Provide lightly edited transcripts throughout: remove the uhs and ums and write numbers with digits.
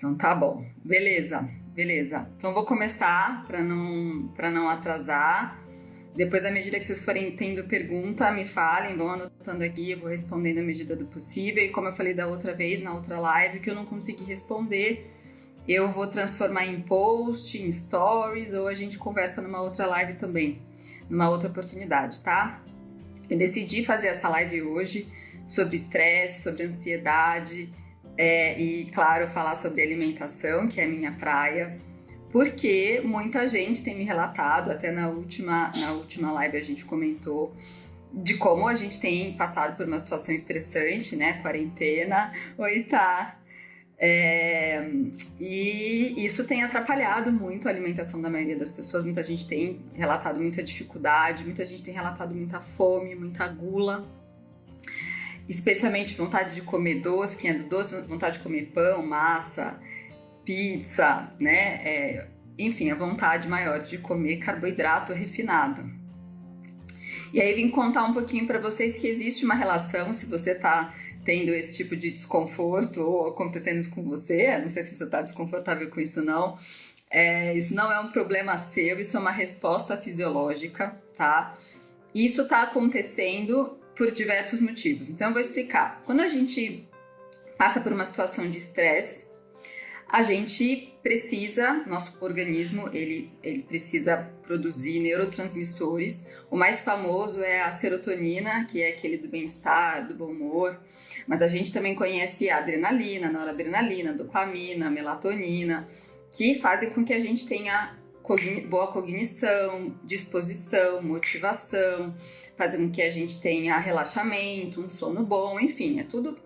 Então tá bom, beleza. Então vou começar para não atrasar. Depois, à medida que vocês forem tendo pergunta, me falem, vão anotando aqui, eu vou respondendo à medida do possível. E como eu falei da outra vez, na outra live, que eu não consegui responder, eu vou transformar em post, em stories, ou a gente conversa numa outra live também, numa outra oportunidade, tá? Eu decidi fazer essa live hoje sobre estresse, sobre ansiedade, e, claro, falar sobre alimentação, que é a minha praia, porque muita gente tem me relatado, até na última live a gente comentou, de como a gente tem passado por uma situação estressante, né? Quarentena. Oi, tá. E isso tem atrapalhado muito a alimentação da maioria das pessoas. Muita gente tem relatado muita dificuldade, muita gente tem relatado muita fome, muita gula, especialmente vontade de comer doce. Quem é do doce, vontade de comer pão, massa, pizza, né? Enfim, a vontade maior de comer carboidrato refinado. E aí vim contar um pouquinho para vocês que existe uma relação, se você está tendo esse tipo de desconforto ou acontecendo isso com você, não sei se você está desconfortável com isso não, isso não é um problema seu, isso é uma resposta fisiológica, tá? Isso está acontecendo por diversos motivos, então eu vou explicar. Quando a gente passa por uma situação de estresse, a gente precisa, nosso organismo, ele precisa produzir neurotransmissores. O mais famoso é a serotonina, que é aquele do bem-estar, do bom humor, mas a gente também conhece a adrenalina, noradrenalina, dopamina, melatonina, que fazem com que a gente tenha boa cognição, disposição, motivação, fazem com que a gente tenha relaxamento, um sono bom, enfim, é tudo.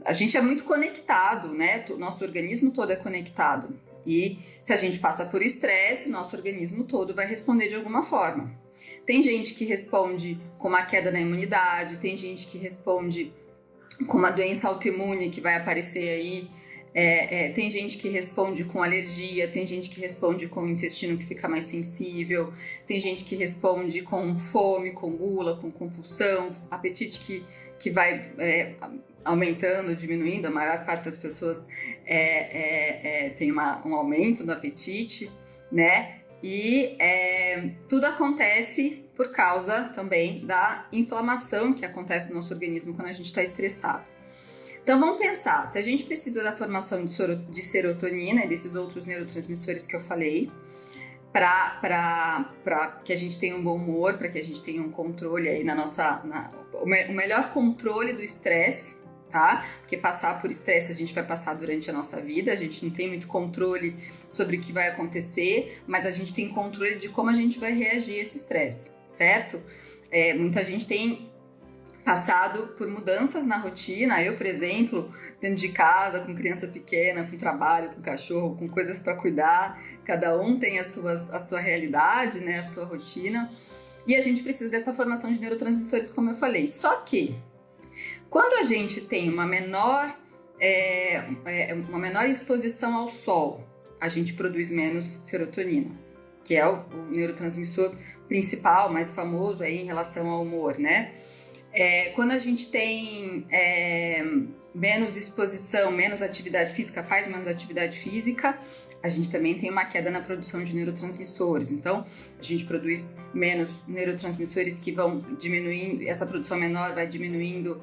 A gente é muito conectado, né? Nosso organismo todo é conectado. E se a gente passa por estresse, o nosso organismo todo vai responder de alguma forma. Tem gente que responde com uma queda na imunidade, tem gente que responde com uma doença autoimune que vai aparecer aí, tem gente que responde com alergia, tem gente que responde com o intestino que fica mais sensível, tem gente que responde com fome, com gula, com compulsão, apetite que vai aumentando, diminuindo. A maior parte das pessoas tem um aumento do apetite, né? E tudo acontece por causa também da inflamação que acontece no nosso organismo quando a gente está estressado. Então vamos pensar, se a gente precisa da formação de serotonina e desses outros neurotransmissores que eu falei, para que a gente tenha um bom humor, para que a gente tenha um controle aí o melhor controle do estresse, tá? Porque passar por estresse a gente vai passar durante a nossa vida, a gente não tem muito controle sobre o que vai acontecer, mas a gente tem controle de como a gente vai reagir a esse estresse, certo? Muita gente tem passado por mudanças na rotina. Eu, por exemplo, dentro de casa, com criança pequena, com trabalho, com cachorro, com coisas para cuidar, cada um tem a sua realidade, né, a sua rotina, e a gente precisa dessa formação de neurotransmissores, como eu falei. Só que, quando a gente tem uma menor exposição ao sol, a gente produz menos serotonina, que é o neurotransmissor principal, mais famoso aí em relação ao humor, né? Quando a gente tem menos exposição, menos atividade física, faz menos atividade física, a gente também tem uma queda na produção de neurotransmissores. Então, a gente produz menos neurotransmissores que vão diminuindo, essa produção menor vai diminuindo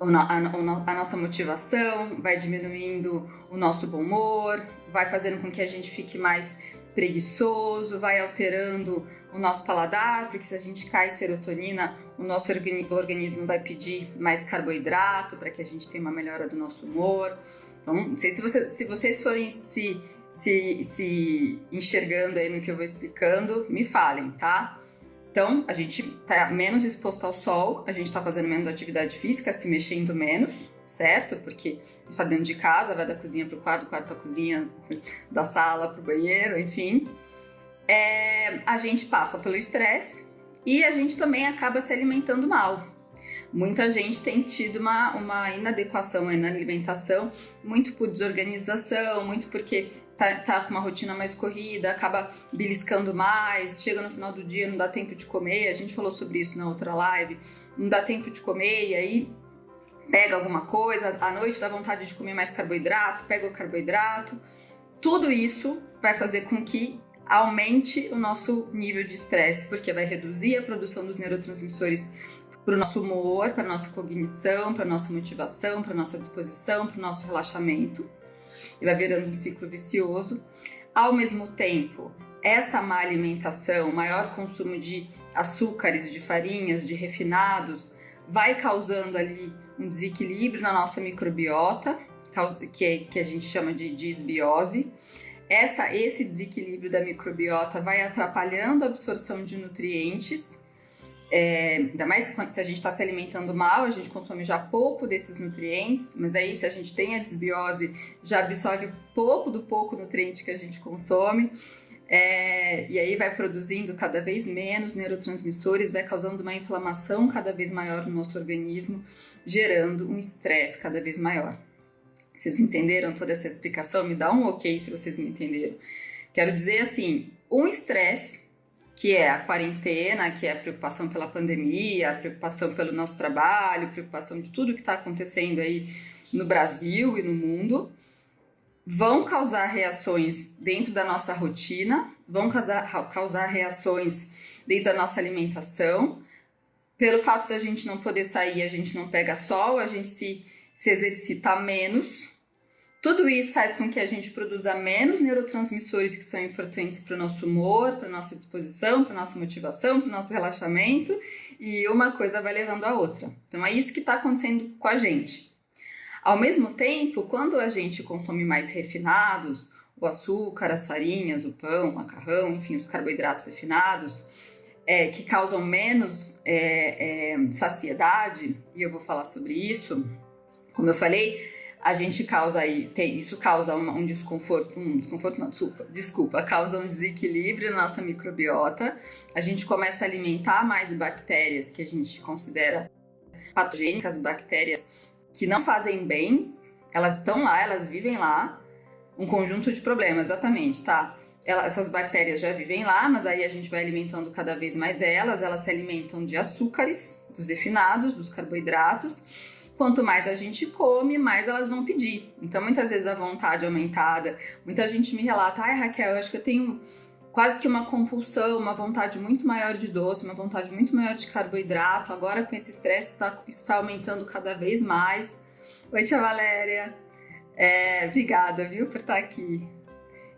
a nossa motivação, vai diminuindo o nosso bom humor, vai fazendo com que a gente fique mais preguiçoso, vai alterando o nosso paladar, porque se a gente cai serotonina, o nosso organismo vai pedir mais carboidrato para que a gente tenha uma melhora do nosso humor. Então, não sei se vocês forem se enxergando aí no que eu vou explicando, me falem, tá? Então, a gente está menos exposto ao sol, a gente está fazendo menos atividade física, se mexendo menos, certo? Porque a gente está dentro de casa, vai da cozinha para o quarto, do quarto para a cozinha, da sala para o banheiro, enfim. A gente passa pelo estresse e a gente também acaba se alimentando mal. Muita gente tem tido uma inadequação na alimentação, muito por desorganização, muito porque tá com uma rotina mais corrida, acaba beliscando mais, chega no final do dia, não dá tempo de comer. A gente falou sobre isso na outra live, não dá tempo de comer e aí pega alguma coisa, à noite dá vontade de comer mais carboidrato, pega o carboidrato. Tudo isso vai fazer com que aumente o nosso nível de estresse, porque vai reduzir a produção dos neurotransmissores para o nosso humor, para a nossa cognição, para a nossa motivação, para a nossa disposição, para o nosso relaxamento. E vai virando um ciclo vicioso. Ao mesmo tempo, essa má alimentação, maior consumo de açúcares, de farinhas, de refinados, vai causando ali um desequilíbrio na nossa microbiota, que a gente chama de disbiose. Esse desequilíbrio da microbiota vai atrapalhando a absorção de nutrientes, ainda mais se a gente está se alimentando mal, a gente consome já pouco desses nutrientes, mas aí se a gente tem a disbiose, já absorve pouco nutriente que a gente consome, e aí vai produzindo cada vez menos neurotransmissores, vai causando uma inflamação cada vez maior no nosso organismo, gerando um estresse cada vez maior. Vocês entenderam toda essa explicação? Me dá um ok se vocês me entenderam. Quero dizer assim, um estresse, que é a quarentena, que é a preocupação pela pandemia, a preocupação pelo nosso trabalho, a preocupação de tudo que está acontecendo aí no Brasil e no mundo, vão causar reações dentro da nossa rotina, vão causar reações dentro da nossa alimentação. Pelo fato da gente não poder sair, a gente não pega sol, a gente se exercita menos. Tudo isso faz com que a gente produza menos neurotransmissores que são importantes para o nosso humor, para a nossa disposição, para a nossa motivação, para o nosso relaxamento, e uma coisa vai levando a outra. Então é isso que está acontecendo com a gente. Ao mesmo tempo, quando a gente consome mais refinados, o açúcar, as farinhas, o pão, o macarrão, enfim, os carboidratos refinados, que causam menos saciedade, e eu vou falar sobre isso, como eu falei, isso causa um desconforto, causa um desequilíbrio na nossa microbiota, a gente começa a alimentar mais bactérias que a gente considera patogênicas, bactérias que não fazem bem, elas estão lá, elas vivem lá, um conjunto de problemas, exatamente, tá? Essas bactérias já vivem lá, mas aí a gente vai alimentando cada vez mais elas se alimentam de açúcares, dos refinados, dos carboidratos. Quanto mais a gente come, mais elas vão pedir. Então, muitas vezes a vontade aumentada, muita gente me relata, Raquel, eu acho que eu tenho quase que uma compulsão, uma vontade muito maior de doce, uma vontade muito maior de carboidrato. Agora, com esse estresse, isso tá aumentando cada vez mais. Oi, tia Valéria. Obrigada, viu, por estar aqui.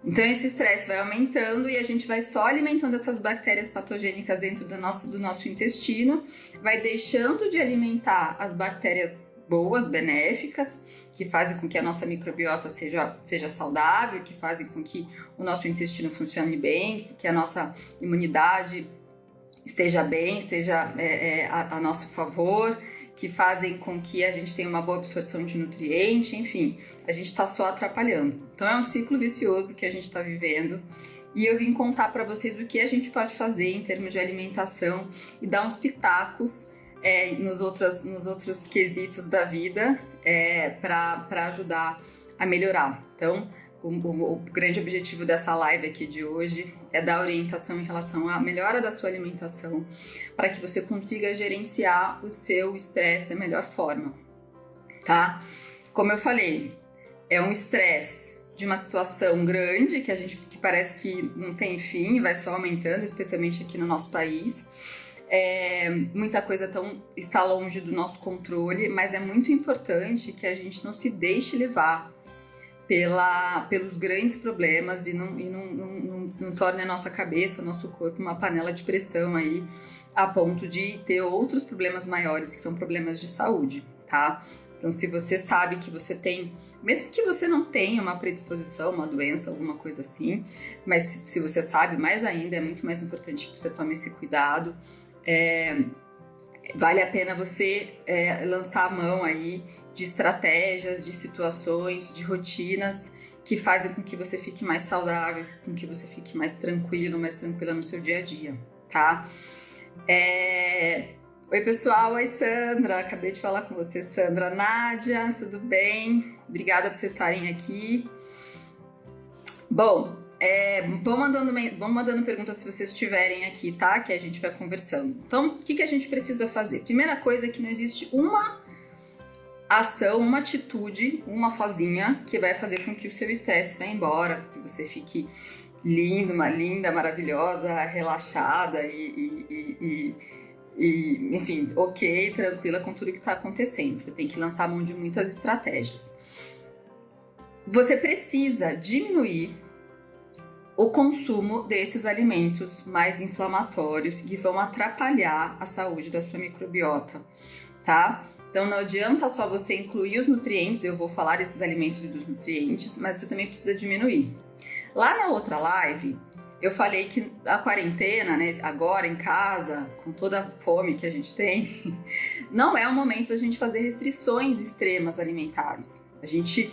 Então, esse estresse vai aumentando e a gente vai só alimentando essas bactérias patogênicas dentro do nosso intestino, vai deixando de alimentar as bactérias boas, benéficas, que fazem com que a nossa microbiota seja saudável, que fazem com que o nosso intestino funcione bem, que a nossa imunidade esteja bem, esteja a nosso favor, que fazem com que a gente tenha uma boa absorção de nutriente, enfim, a gente está só atrapalhando. Então é um ciclo vicioso que a gente está vivendo e eu vim contar para vocês o que a gente pode fazer em termos de alimentação e dar uns pitacos nos outros quesitos da vida para ajudar a melhorar. Então, o grande objetivo dessa live aqui de hoje é dar orientação em relação à melhora da sua alimentação para que você consiga gerenciar o seu estresse da melhor forma, tá? Como eu falei, é um estresse de uma situação grande que parece que não tem fim, vai só aumentando, especialmente aqui no nosso país. Muita coisa está longe do nosso controle, mas é muito importante que a gente não se deixe levar pelos grandes problemas e não torne a nossa cabeça, nosso corpo uma panela de pressão aí, a ponto de ter outros problemas maiores, que são problemas de saúde, tá? Então, se você sabe que você tem, mesmo que você não tenha uma predisposição, uma doença, alguma coisa assim, mas se você sabe, mais ainda, é muito mais importante que você tome esse cuidado. Vale a pena você lançar a mão aí de estratégias, de situações, de rotinas que fazem com que você fique mais saudável, com que você fique mais tranquilo, mais tranquila no seu dia a dia, tá? Oi, pessoal. Oi, Sandra. Acabei de falar com você, Sandra. Nádia, tudo bem? Obrigada por vocês estarem aqui. Bom, vão mandando perguntas se vocês estiverem aqui, tá? Que a gente vai conversando. Então, o que a gente precisa fazer? Primeira coisa é que não existe ação, uma atitude, uma sozinha, que vai fazer com que o seu estresse vá embora, que você fique linda, maravilhosa, relaxada enfim, ok, tranquila com tudo que está acontecendo. Você tem que lançar a mão de muitas estratégias. Você precisa diminuir o consumo desses alimentos mais inflamatórios que vão atrapalhar a saúde da sua microbiota, tá? Então não adianta só você incluir os nutrientes, eu vou falar desses alimentos e dos nutrientes, mas você também precisa diminuir. Lá na outra live, eu falei que a quarentena, né, agora em casa, com toda a fome que a gente tem, não é o momento da gente fazer restrições extremas alimentares. A gente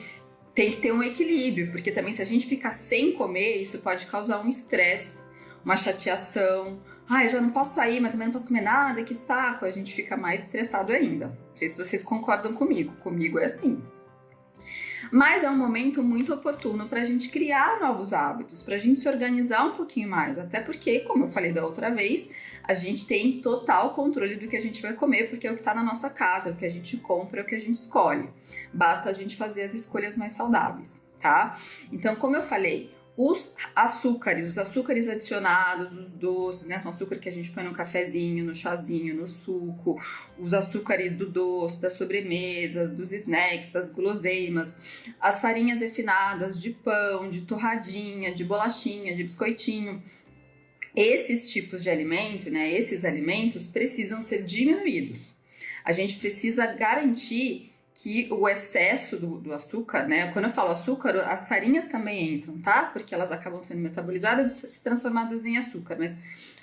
tem que ter um equilíbrio, porque também se a gente ficar sem comer, isso pode causar um estresse, uma chateação. Eu já não posso sair, mas também não posso comer nada, que saco. A gente fica mais estressado ainda. Não sei se vocês concordam comigo é assim. Mas é um momento muito oportuno para a gente criar novos hábitos, para a gente se organizar um pouquinho mais. Até porque, como eu falei da outra vez, a gente tem total controle do que a gente vai comer, porque é o que está na nossa casa, é o que a gente compra, é o que a gente escolhe. Basta a gente fazer as escolhas mais saudáveis, tá? Então, como eu falei, os açúcares adicionados, os doces, né? Então, açúcar que a gente põe no cafezinho, no chazinho, no suco, os açúcares do doce, das sobremesas, dos snacks, das guloseimas, as farinhas refinadas de pão, de torradinha, de bolachinha, de biscoitinho. Esses tipos de alimento, né? Esses alimentos precisam ser diminuídos. A gente precisa garantir que o excesso do açúcar, né? Quando eu falo açúcar, as farinhas também entram, tá? Porque elas acabam sendo metabolizadas e se transformadas em açúcar. Mas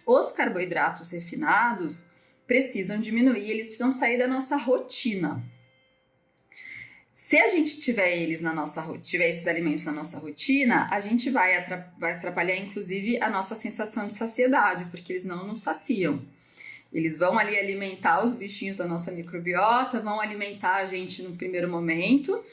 os carboidratos refinados precisam diminuir, eles precisam sair da nossa rotina. Se a gente tiver esses alimentos na nossa rotina, a gente vai atrapalhar, inclusive, a nossa sensação de saciedade, porque eles não nos saciam. Eles vão ali alimentar os bichinhos da nossa microbiota, vão alimentar a gente no primeiro momento,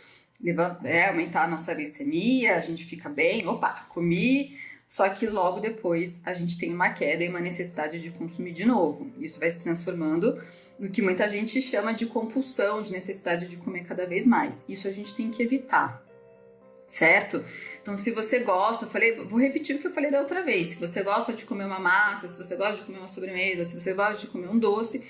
aumentar a nossa glicemia, a gente fica bem, comi, só que logo depois a gente tem uma queda e uma necessidade de consumir de novo. Isso vai se transformando no que muita gente chama de compulsão, de necessidade de comer cada vez mais. Isso a gente tem que evitar. Certo? Então, se você gosta, vou repetir o que eu falei da outra vez. Se você gosta de comer uma massa, se você gosta de comer uma sobremesa, se você gosta de comer um doce,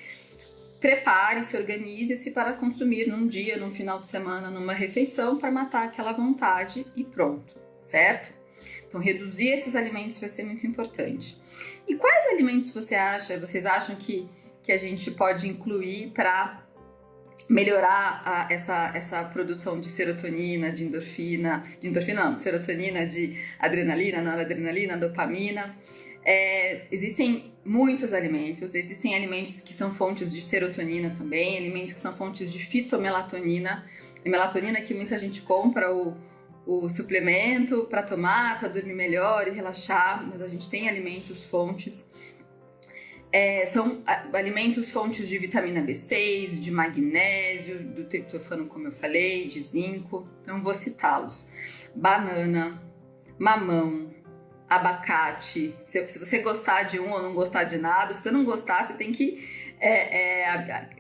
prepare-se, organize-se para consumir num dia, num final de semana, numa refeição, para matar aquela vontade e pronto, certo? Então, reduzir esses alimentos vai ser muito importante. E quais alimentos vocês acham que a gente pode incluir para melhorar essa produção de serotonina, de serotonina, de adrenalina, noradrenalina, dopamina? Existem muitos alimentos, existem alimentos que são fontes de serotonina também, alimentos que são fontes de fitomelatonina, a melatonina que muita gente compra o suplemento para tomar, para dormir melhor e relaxar, mas a gente tem alimentos fontes. São alimentos fontes de vitamina B6, de magnésio, do triptofano, como eu falei, de zinco. Então, vou citá-los. Banana, mamão, abacate. Se você gostar de um ou não gostar de nada, se você não gostar, você tem que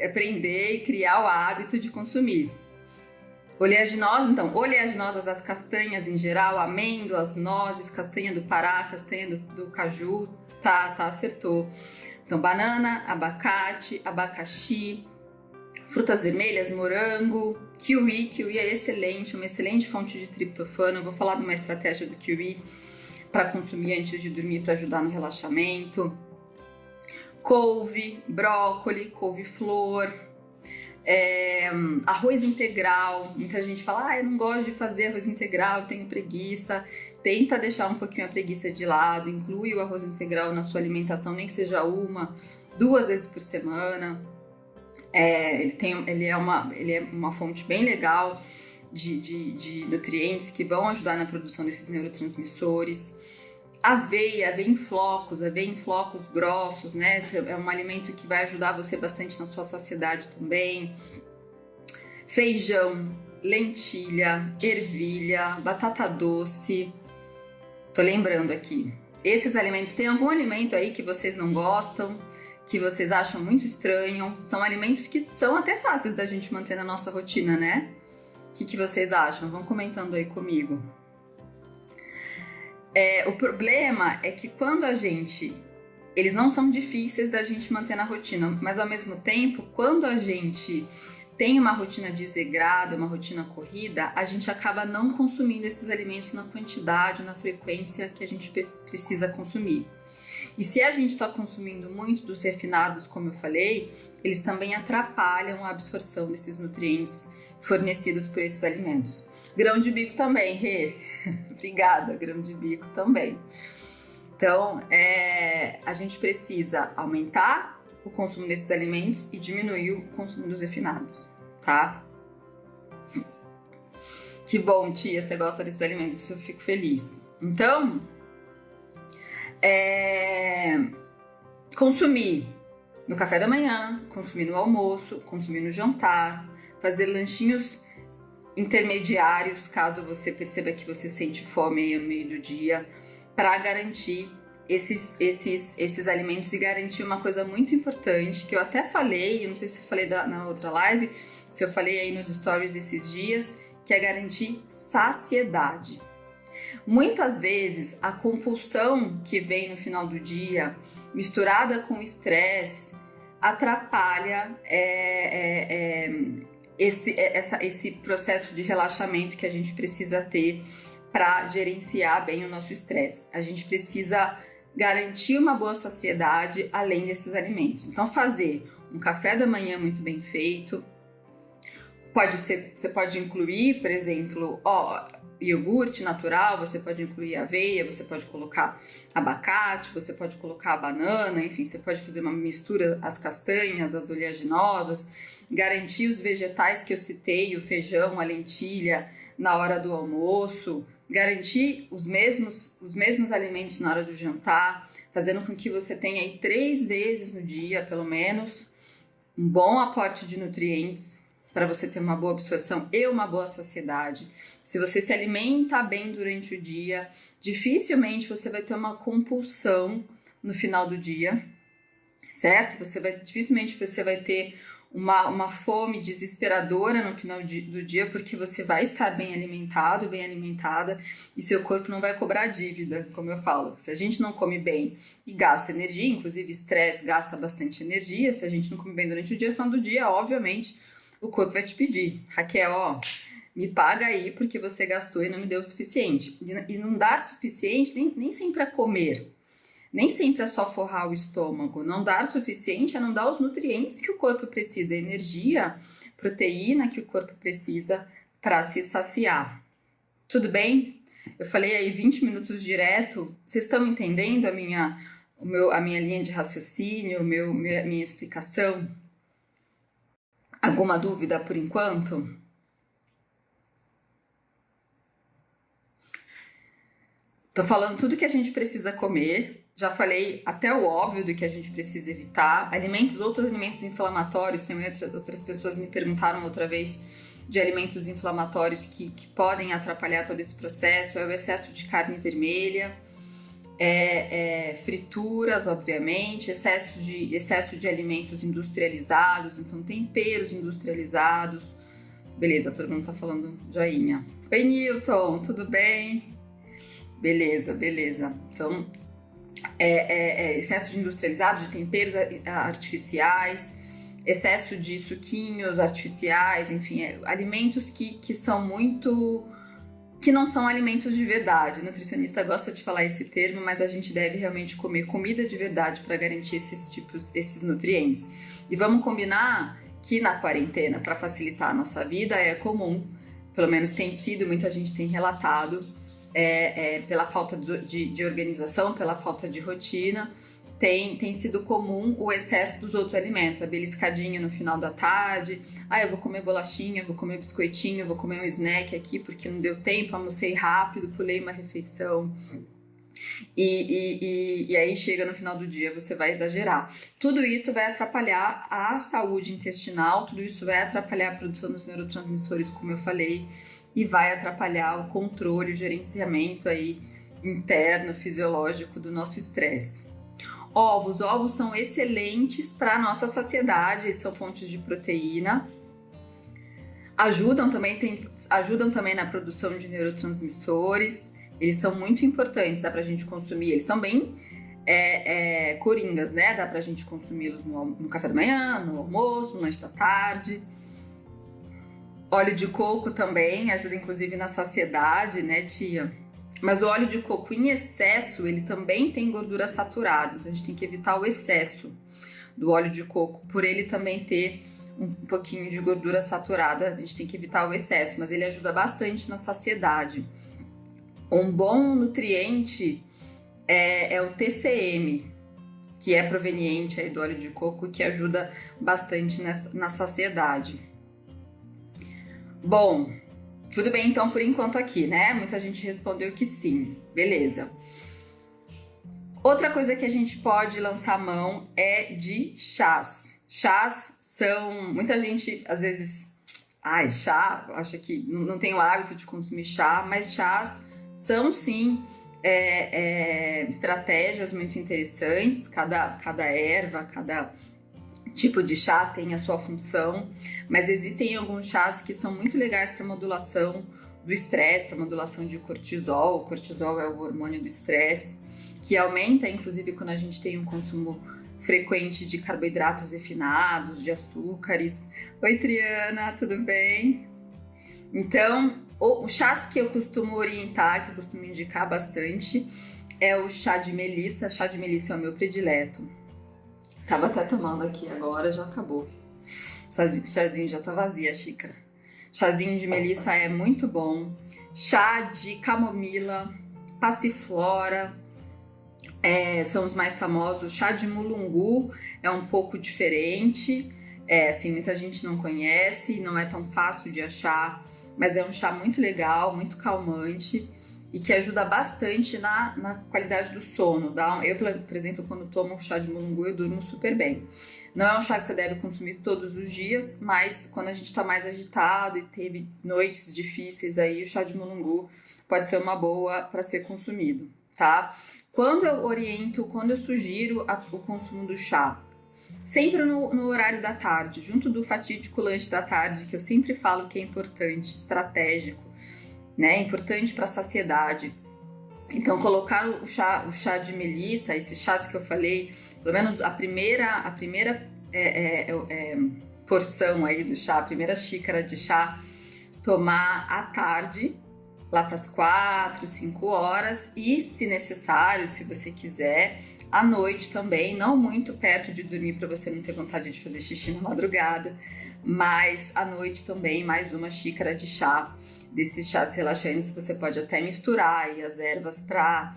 aprender e criar o hábito de consumir. Oleaginosas, as castanhas em geral, amêndoas, nozes, castanha do Pará, castanha do caju, acertou. Então, banana, abacate, abacaxi, frutas vermelhas, morango, kiwi é excelente, uma excelente fonte de triptofano. Eu vou falar de uma estratégia do kiwi para consumir antes de dormir para ajudar no relaxamento. Couve, brócolis, couve-flor, arroz integral. Muita gente fala, eu não gosto de fazer arroz integral, tenho preguiça. Tenta deixar um pouquinho a preguiça de lado, inclui o arroz integral na sua alimentação, nem que seja 2 vezes por semana. Ele é uma fonte bem legal de nutrientes que vão ajudar na produção desses neurotransmissores. Aveia em flocos grossos, né? É um alimento que vai ajudar você bastante na sua saciedade também. Feijão, lentilha, ervilha, batata doce. Tô lembrando aqui. Esses alimentos, tem algum alimento aí que vocês não gostam, que vocês acham muito estranho? São alimentos que são até fáceis da gente manter na nossa rotina, né? O que vocês acham? Vão comentando aí comigo. O problema é que quando eles não são difíceis da gente manter na rotina, mas ao mesmo tempo, quando a gente tem uma rotina desregrada, uma rotina corrida, a gente acaba não consumindo esses alimentos na quantidade, na frequência que a gente precisa consumir. E se a gente está consumindo muito dos refinados, como eu falei, eles também atrapalham a absorção desses nutrientes fornecidos por esses alimentos. Grão de bico também, Rê. Obrigada, grão de bico também. Então, a gente precisa aumentar o consumo desses alimentos e diminuir o consumo dos refinados, tá? Que bom, tia, você gosta desses alimentos, eu fico feliz. Então, consumir no café da manhã, consumir no almoço, consumir no jantar, fazer lanchinhos intermediários, caso você perceba que você sente fome aí no meio do dia, para garantir esses alimentos e garantir uma coisa muito importante, que eu até falei, eu não sei se eu falei na outra live, se eu falei aí nos stories esses dias, que é garantir saciedade. Muitas vezes a compulsão que vem no final do dia, misturada com o estresse, atrapalha esse processo de relaxamento que a gente precisa ter para gerenciar bem o nosso estresse. A gente precisa garantir uma boa saciedade além desses alimentos. Então, fazer um café da manhã muito bem feito, você pode incluir, por exemplo, iogurte natural, você pode incluir aveia, você pode colocar abacate, você pode colocar banana, enfim, você pode fazer uma mistura, as castanhas, as oleaginosas, garantir os vegetais que eu citei, o feijão, a lentilha, na hora do almoço, garantir os mesmos alimentos na hora do jantar, fazendo com que você tenha aí 3 vezes no dia, pelo menos, um bom aporte de nutrientes, para você ter uma boa absorção e uma boa saciedade. Se você se alimenta bem durante o dia, dificilmente você vai ter uma compulsão no final do dia, certo? Dificilmente você vai ter uma fome desesperadora no final do dia, porque você vai estar bem alimentado, bem alimentada, e seu corpo não vai cobrar dívida, como eu falo. Se a gente não come bem e gasta energia, inclusive estresse gasta bastante energia, se a gente não come bem durante o dia, no final do dia, obviamente, o corpo vai te pedir, Raquel, me paga aí porque você gastou e não me deu o suficiente. E não dar suficiente nem sempre é comer, nem sempre é só forrar o estômago. Não dar suficiente é não dar os nutrientes que o corpo precisa, energia, proteína que o corpo precisa para se saciar. Tudo bem? Eu falei aí 20 minutos direto, vocês estão entendendo a minha linha de raciocínio, minha explicação? Alguma dúvida por enquanto? Tô falando tudo que a gente precisa comer, já falei até o óbvio do que a gente precisa evitar. Outros alimentos inflamatórios, outras pessoas me perguntaram outra vez de alimentos inflamatórios que podem atrapalhar todo esse processo, é o excesso de carne vermelha, frituras, obviamente, excesso de alimentos industrializados, então temperos industrializados. Beleza, todo mundo tá falando joinha. Oi, Newton, tudo bem? Beleza. Então, excesso de industrializados, de temperos artificiais, excesso de suquinhos artificiais, enfim, alimentos que são muito... que não são alimentos de verdade. O nutricionista gosta de falar esse termo, mas a gente deve realmente comer comida de verdade para garantir esses nutrientes. E vamos combinar que na quarentena, para facilitar a nossa vida, é comum, pelo menos tem sido, muita gente tem relatado, pela falta de organização, pela falta de rotina, tem sido comum o excesso dos outros alimentos, a beliscadinha no final da tarde, eu vou comer bolachinha, vou comer biscoitinho, vou comer um snack aqui porque não deu tempo, almocei rápido, pulei uma refeição. E aí chega no final do dia, você vai exagerar. Tudo isso vai atrapalhar a saúde intestinal, tudo isso vai atrapalhar a produção dos neurotransmissores, como eu falei, e vai atrapalhar o controle, o gerenciamento aí interno, fisiológico do nosso estresse. Ovos são excelentes para a nossa saciedade, eles são fontes de proteína. Ajudam também na produção de neurotransmissores. Eles são muito importantes, dá pra gente consumir. Eles são bem coringas, né? Dá pra gente consumi-los no café da manhã, no almoço, no lanche da tarde. Óleo de coco também ajuda, inclusive, na saciedade, né, tia? Mas o óleo de coco em excesso, ele também tem gordura saturada. Então, a gente tem que evitar o excesso do óleo de coco, por ele também ter um pouquinho de gordura saturada. A gente tem que evitar o excesso, mas ele ajuda bastante na saciedade. Um bom nutriente é o TCM, que é proveniente aí do óleo de coco e que ajuda bastante na saciedade. Bom, tudo bem então por enquanto aqui, né? Muita gente respondeu que sim, beleza. Outra coisa que a gente pode lançar a mão é de chás. Chás são... Muita gente, às vezes... chá, acha que não tem o hábito de consumir chá, mas chás são sim estratégias muito interessantes. Cada erva, cada tipo de chá tem a sua função, mas existem alguns chás que são muito legais para modulação do estresse, para modulação de cortisol. O cortisol é o hormônio do estresse, que aumenta, inclusive, quando a gente tem um consumo frequente de carboidratos refinados, de açúcares. Oi, Triana, tudo bem? Então, o chás que eu costumo orientar, que eu costumo indicar bastante, é o chá de melissa. Chá de melissa é o meu predileto. Tava até tomando aqui agora, já acabou. Chazinho já tá vazia a xícara. Chazinho de melissa é muito bom. Chá de camomila, passiflora, são os mais famosos. Chá de mulungu é um pouco diferente. Assim, muita gente não conhece, não é tão fácil de achar, mas é um chá muito legal, muito calmante e que ajuda bastante na qualidade do sono. Eu, por exemplo, quando tomo um chá de mulungu, eu durmo super bem. Não é um chá que você deve consumir todos os dias, mas quando a gente está mais agitado e teve noites difíceis aí, o chá de mulungu pode ser uma boa para ser consumido, tá? Quando eu sugiro o consumo do chá, sempre no horário da tarde, junto do fatídico lanche da tarde, que eu sempre falo que é importante, estratégico, né? Importante para a saciedade. Então, colocar o chá de melissa, esses chás que eu falei, pelo menos a primeira porção aí do chá, a primeira xícara de chá, tomar à tarde, lá para as 4, 5 horas, e se necessário, se você quiser, à noite também, não muito perto de dormir para você não ter vontade de fazer xixi na madrugada, mas à noite também mais uma xícara de chá. Desses chás relaxantes você pode até misturar aí as ervas para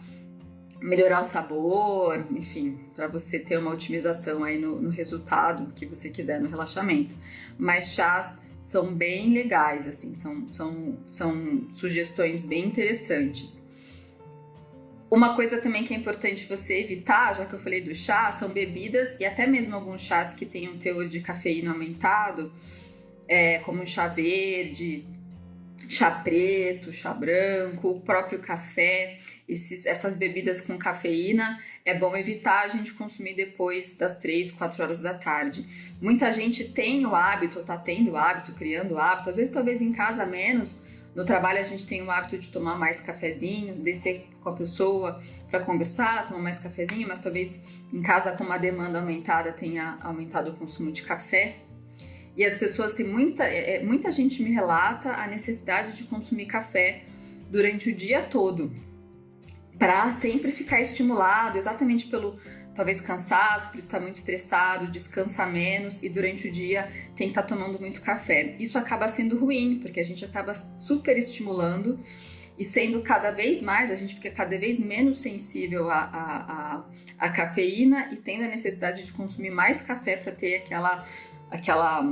melhorar o sabor, enfim, para você ter uma otimização aí no resultado que você quiser no relaxamento. Mas chás são bem legais, assim, são sugestões bem interessantes. Uma coisa também que é importante você evitar, já que eu falei do chá, são bebidas e até mesmo alguns chás que têm um teor de cafeína aumentado, como chá verde, chá preto, chá branco, o próprio café. Essas bebidas com cafeína é bom evitar a gente consumir depois das 3, 4 horas da tarde. Muita gente tem o hábito, tá tendo o hábito, criando o hábito, às vezes talvez em casa menos. No trabalho a gente tem o hábito de tomar mais cafezinho, descer com a pessoa para conversar, tomar mais cafezinho, mas talvez em casa com uma demanda aumentada tenha aumentado o consumo de café. E as pessoas têm muita gente me relata a necessidade de consumir café durante o dia todo, para sempre ficar estimulado, exatamente pelo talvez cansaço, por estar muito estressado, descansa menos e durante o dia tem que estar tomando muito café. Isso acaba sendo ruim, porque a gente acaba super estimulando e sendo cada vez mais, a gente fica cada vez menos sensível à cafeína e tendo a necessidade de consumir mais café para ter aquela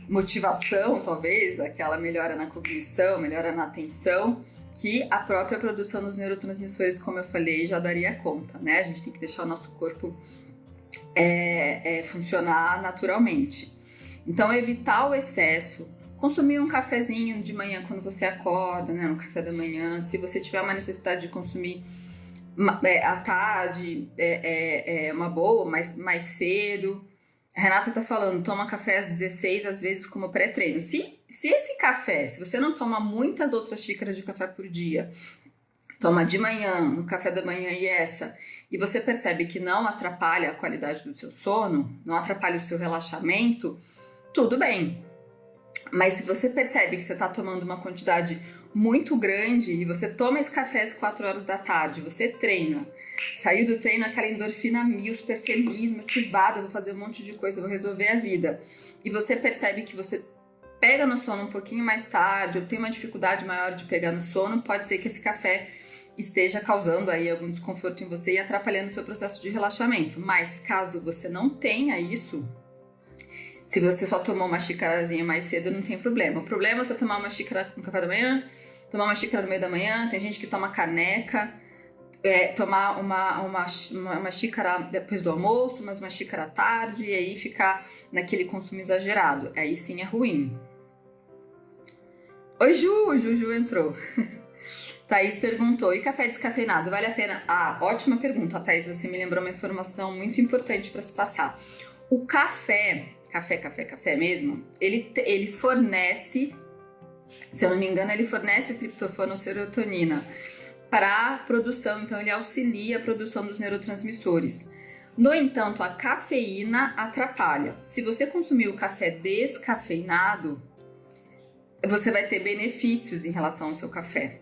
motivação, talvez, aquela melhora na cognição, melhora na atenção, que a própria produção dos neurotransmissores, como eu falei, já daria conta, né? A gente tem que deixar o nosso corpo funcionar naturalmente. Então, evitar o excesso, consumir um cafezinho de manhã quando você acorda, né? No café da manhã. Se você tiver uma necessidade de consumir À tarde é uma boa, mas mais cedo. A Renata tá falando, toma café às 16, às vezes como pré-treino. Se esse café, se você não toma muitas outras xícaras de café por dia, toma de manhã, no café da manhã e você percebe que não atrapalha a qualidade do seu sono, não atrapalha o seu relaxamento, tudo bem. Mas se você percebe que você está tomando uma quantidade muito grande e você toma esse café às 4 horas da tarde, você treina, saiu do treino aquela endorfina mil, super feliz, motivada, vou fazer um monte de coisa, vou resolver a vida, e você percebe que você pega no sono um pouquinho mais tarde ou tem uma dificuldade maior de pegar no sono, pode ser que esse café esteja causando aí algum desconforto em você e atrapalhando o seu processo de relaxamento. Mas caso você não tenha isso, se você só tomou uma xícarazinha mais cedo, não tem problema. O problema é você tomar uma xícara no café da manhã, tomar uma xícara no meio da manhã, tem gente que toma caneca, tomar uma xícara depois do almoço, mas uma xícara à tarde, e aí ficar naquele consumo exagerado. Aí sim é ruim. Oi, Juju entrou. Thaís perguntou, e café descafeinado, vale a pena? Ah, ótima pergunta, Thaís, você me lembrou uma informação muito importante para se passar. O café mesmo, ele fornece, se eu não me engano, ele fornece triptofano ou serotonina para a produção, então ele auxilia a produção dos neurotransmissores. No entanto, a cafeína atrapalha. Se você consumir o café descafeinado, você vai ter benefícios em relação ao seu café.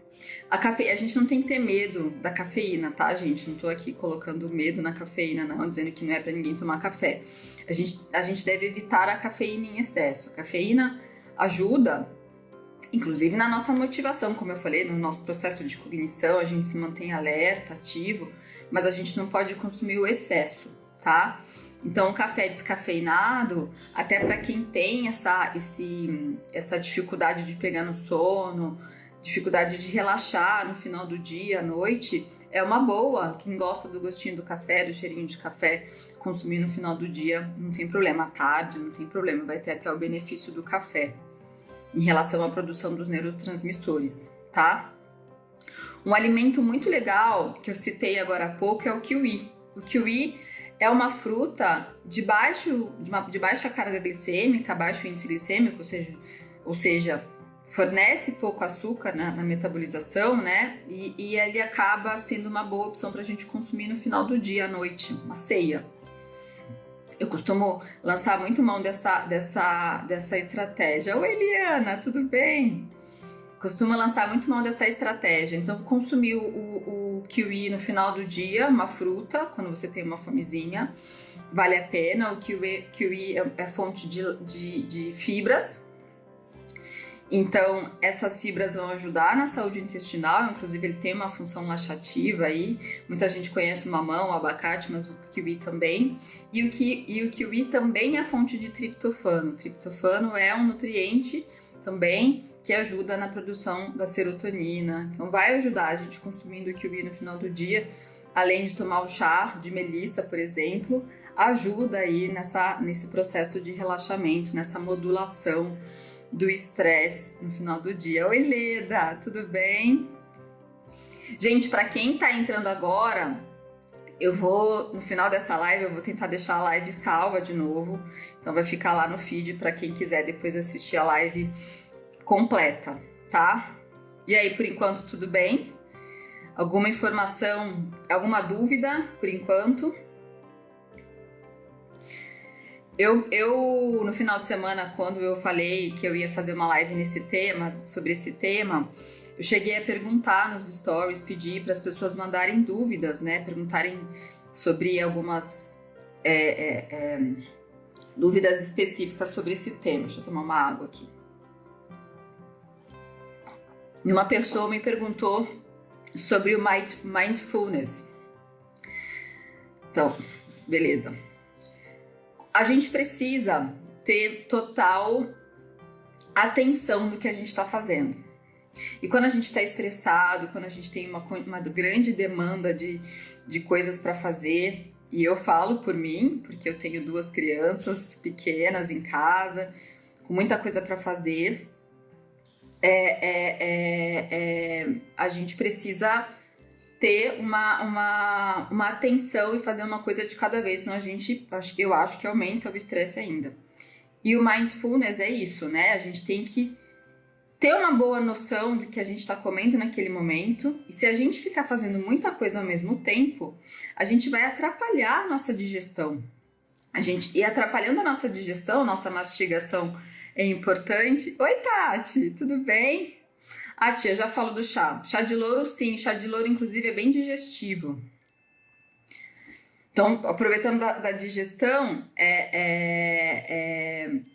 A gente não tem que ter medo da cafeína, tá, gente? Não tô aqui colocando medo na cafeína, não, dizendo que não é para ninguém tomar café. A gente deve evitar a cafeína em excesso. A cafeína ajuda, inclusive na nossa motivação, como eu falei, no nosso processo de cognição, a gente se mantém alerta, ativo, mas a gente não pode consumir o excesso, tá? Então, o café descafeinado, até para quem tem essa dificuldade de pegar no sono, dificuldade de relaxar no final do dia, à noite, é uma boa. Quem gosta do gostinho do café, do cheirinho de café, consumir no final do dia, não tem problema. À tarde, não tem problema, vai ter até o benefício do café em relação à produção dos neurotransmissores, tá? Um alimento muito legal que eu citei agora há pouco é o kiwi. O kiwi é uma fruta de baixa carga glicêmica, baixo índice glicêmico, ou seja, fornece pouco açúcar na metabolização, né? E ele acaba sendo uma boa opção para a gente consumir no final do dia, à noite, uma ceia. Eu costumo lançar muito mão dessa estratégia. Oi, Eliana, tudo bem? Costumo lançar muito mão dessa estratégia. Então, consumir o kiwi no final do dia, uma fruta, quando você tem uma fomezinha, vale a pena. O kiwi é fonte de fibras. Então, essas fibras vão ajudar na saúde intestinal, inclusive ele tem uma função laxativa aí. Muita gente conhece o mamão, o abacate, mas o kiwi também. E o kiwi também é fonte de triptofano. O triptofano é um nutriente também que ajuda na produção da serotonina. Então, vai ajudar a gente consumindo o kiwi no final do dia, além de tomar o chá de melissa, por exemplo, ajuda aí nesse processo de relaxamento, nessa modulação do estresse no final do dia. Oi, Leda, tudo bem? Gente, para quem tá entrando agora, no final dessa live, eu vou tentar deixar a live salva de novo, então vai ficar lá no feed para quem quiser depois assistir a live completa, tá? E aí, por enquanto, tudo bem? Alguma informação, alguma dúvida, por enquanto? Eu, no final de semana, quando eu falei que eu ia fazer uma live sobre esse tema, eu cheguei a perguntar nos stories, pedir para as pessoas mandarem dúvidas, né? Perguntarem sobre algumas dúvidas específicas sobre esse tema. Deixa eu tomar uma água aqui. E uma pessoa me perguntou sobre o mindfulness. Então, beleza. A gente precisa ter total atenção no que a gente está fazendo. E quando a gente está estressado, quando a gente tem uma grande demanda de coisas para fazer, e eu falo por mim, porque eu tenho 2 crianças pequenas em casa, com muita coisa para fazer, a gente precisa ter uma atenção e fazer uma coisa de cada vez, senão eu acho que aumenta o estresse ainda. E o mindfulness é isso, né? A gente tem que ter uma boa noção do que a gente está comendo naquele momento, e se a gente ficar fazendo muita coisa ao mesmo tempo, a gente vai atrapalhar a nossa digestão. E atrapalhando a nossa digestão, nossa mastigação é importante. Oi, Tati, tudo bem? A tia já falou do chá. Chá de louro, sim. Chá de louro, inclusive, é bem digestivo. Então, aproveitando da digestão,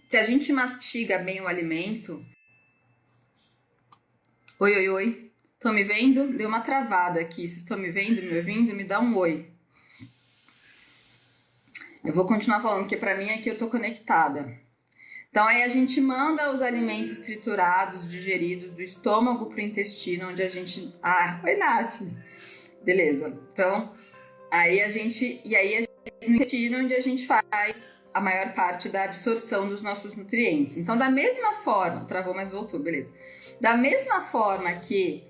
se a gente mastiga bem o alimento... Oi, oi, oi. Estão me vendo? Deu uma travada aqui. Vocês estão me vendo, me ouvindo? Me dá um oi. Eu vou continuar falando, porque para mim aqui eu tô conectada. Então, aí a gente manda os alimentos triturados, digeridos do estômago para o intestino, onde a gente... Ah, oi, Nath! Beleza. Então, aí a gente... E aí, no intestino, onde a gente faz a maior parte da absorção dos nossos nutrientes. Então, da mesma forma... Travou, mas voltou, beleza. Da mesma forma que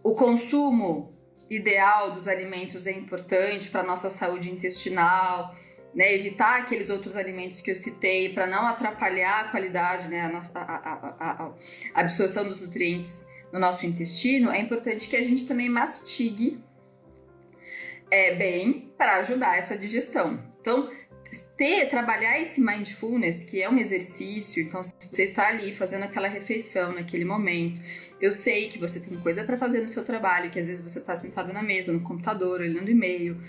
o consumo ideal dos alimentos é importante para a nossa saúde intestinal... Né, evitar aqueles outros alimentos que eu citei para não atrapalhar a qualidade, né, a absorção dos nutrientes no nosso intestino, é importante que a gente também mastigue bem para ajudar essa digestão. Então, trabalhar esse mindfulness, que é um exercício, então se você está ali fazendo aquela refeição naquele momento, eu sei que você tem coisa para fazer no seu trabalho, que às vezes você está sentado na mesa, no computador, olhando e-mail.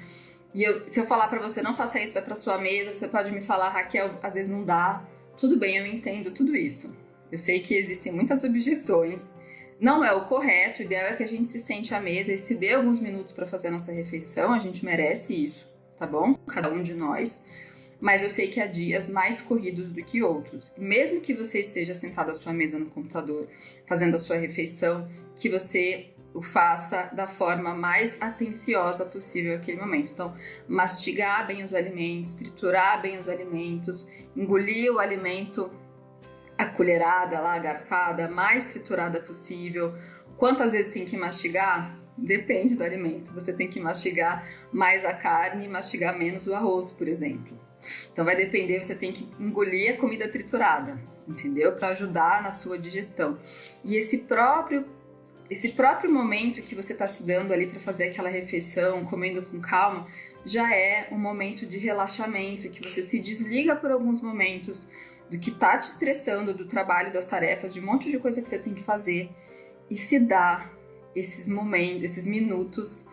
E se eu falar pra você, não faça isso, vai pra sua mesa, você pode me falar, Raquel, às vezes não dá. Tudo bem, eu entendo tudo isso. Eu sei que existem muitas objeções. Não é o correto, o ideal é que a gente se sente à mesa e se dê alguns minutos pra fazer a nossa refeição, a gente merece isso, tá bom? Cada um de nós. Mas eu sei que há dias mais corridos do que outros. Mesmo que você esteja sentado à sua mesa no computador, fazendo a sua refeição, que você... o faça da forma mais atenciosa possível naquele momento. Então, mastigar bem os alimentos, triturar bem os alimentos, engolir o alimento, a colherada lá, a garfada, mais triturada possível. Quantas vezes tem que mastigar? Depende do alimento. Você tem que mastigar mais a carne e mastigar menos o arroz, por exemplo. Então, vai depender, você tem que engolir a comida triturada, entendeu? Para ajudar na sua digestão. E esse próprio momento que você está se dando ali para fazer aquela refeição, comendo com calma, já é um momento de relaxamento, que você se desliga por alguns momentos do que está te estressando, do trabalho, das tarefas, de um monte de coisa que você tem que fazer e se dá esses momentos, esses minutos